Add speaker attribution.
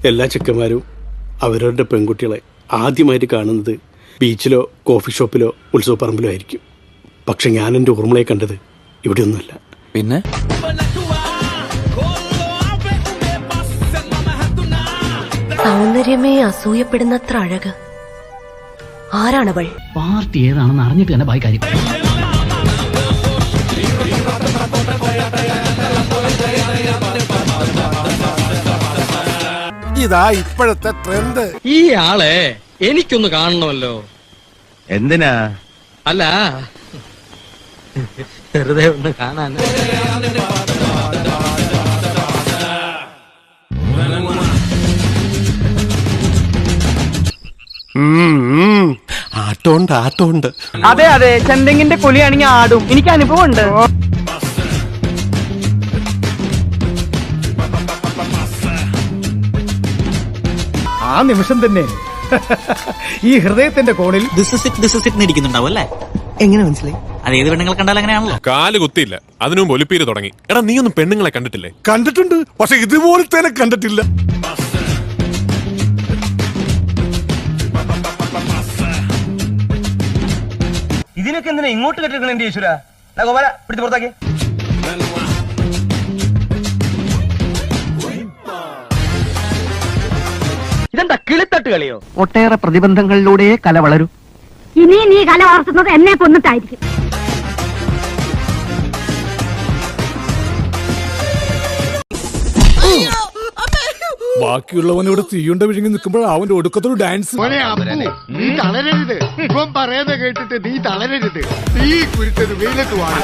Speaker 1: എല്ലാ ചെക്കന്മാരും അവരവരുടെ പെൺകുട്ടികളെ ആദ്യമായിട്ട് കാണുന്നത് ബീച്ചിലോ കോഫി ഷോപ്പിലോ ഉത്സവപ്പറമ്പിലോ ആയിരിക്കും. പക്ഷെ ഞാൻ എൻ്റെ ഊർമ്മളയെ കണ്ടത് ഇവിടെയൊന്നുമല്ല.
Speaker 2: പിന്നെ
Speaker 3: സൗന്ദര്യമേ അസൂയപ്പെടുന്നത്ര അഴക് ആരാണവൾ?
Speaker 4: പാർട്ടി ഏതാണെന്ന് അറിഞ്ഞിട്ട് തന്നെ ബാക്കി കാര്യം.
Speaker 5: ഇതാ ഇപ്പോഴത്തെ ട്രെൻഡ്.
Speaker 6: ഈ ആളെ എനിക്കൊന്ന് കാണണമല്ലോ.
Speaker 2: എന്തിനാ?
Speaker 6: അല്ല, വെറുതെ ഒന്ന് കാണാൻ.
Speaker 5: ആട്ടോണ്ട്.
Speaker 7: അതെ അതെ, ചെന്തെങ്ങിന്റെ കൊലിയാണെങ്കിൽ ആടും. എനിക്ക് അനുഭവം ഉണ്ട്.
Speaker 8: ആ നിമിഷം തന്നെ ഈ ഹൃദയത്തിന്റെ കോണിൽ
Speaker 9: ഇരിക്കുന്നുണ്ടാവും അല്ലേ? എങ്ങനെ മനസ്സിലായി? അത് ഏത് പെണ്ണുങ്ങൾ കണ്ടാൽ അങ്ങനെയാണല്ലോ.
Speaker 10: കാല് കുത്തിയില്ല, അതിനു മുമ്പ് ഒലിപ്പീര് തുടങ്ങി. എടാ, നീ ഒന്നും പെണ്ണുങ്ങളെ കണ്ടിട്ടില്ലേ?
Speaker 5: കണ്ടിട്ടുണ്ട്, പക്ഷെ ഇതുപോലത്തെ കണ്ടിട്ടില്ല.
Speaker 7: ഇതിനൊക്കെ എന്തിനാ ഇങ്ങോട്ട് കെട്ടിരിക്കണം എന്റെ ഈശ്വര? ഗോപാല പിടിച്ച് പുറത്താക്കി. ഇതെന്താ കിളിത്തട്ട് കളിയോ? ഒട്ടേറെ പ്രതിബന്ധങ്ങളിലൂടെ കല വളരും.
Speaker 3: ഇനി നീ കല വളർത്തുന്നത് എന്നെ കൊന്നിട്ടായിരിക്കും.
Speaker 5: ബാക്കിയുള്ളവനോട് തീയുണ്ട വിഴുങ്ങി നിൽക്കുമ്പോൾ അവന്റെ ഒടുക്കത്തൊരു ഡാൻസ്.
Speaker 8: നീ തളരരുത്. ഇപ്പം പറയുന്നത് കേട്ടിട്ട് നീ തളരരുത്. തീ കുരുത്തത് വെയിലത്ത് വാങ്ങി.